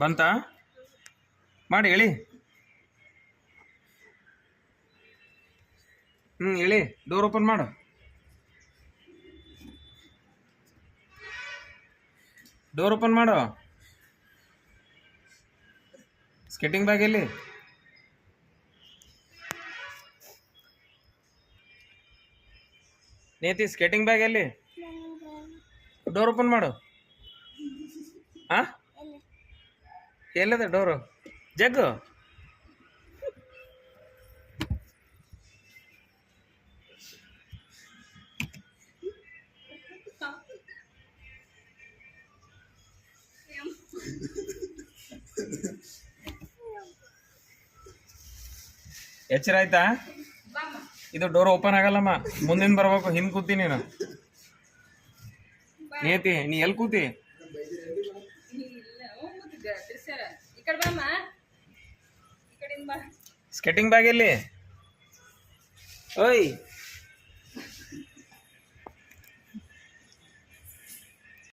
ಬಂತಾ ಮಾಡಿ ಹೇಳಿ. ಹೇಳಿ, ಡೋರ್ ಓಪನ್ ಮಾಡು. ಡೋರ್ ಓಪನ್ ಮಾಡು. ಸ್ಕೇಟಿಂಗ್ ಬ್ಯಾಗ್ ಎಲ್ಲಿ? ನೇತಿ ಸ್ಕೇಟಿಂಗ್ ಬ್ಯಾಗ್ ಎಲ್ಲಿ? ಡೋರ್ ಓಪನ್ ಮಾಡು. ಹಾ, ಎಲ್ಲದ ಡೋರು? ಜಗ್ಗು ಎಚ್ಚರ ಆಯ್ತಾ? ಇದು ಡೋರ್ ಓಪನ್ ಆಗಲ್ಲಮ್ಮ, ಮುಂದಿನ ಬರ್ಬೇಕು. ಹಿಂದ್ ಕೂತಿ ನೀನು. ನೇತಿ ನೀ ಎಲ್ಲಿ ಕೂತಿ? ಸ್ಕೇಟಿಂಗ್ ಬ್ಯಾಗ್ ಎಲ್ಲಿ? ಓಯ್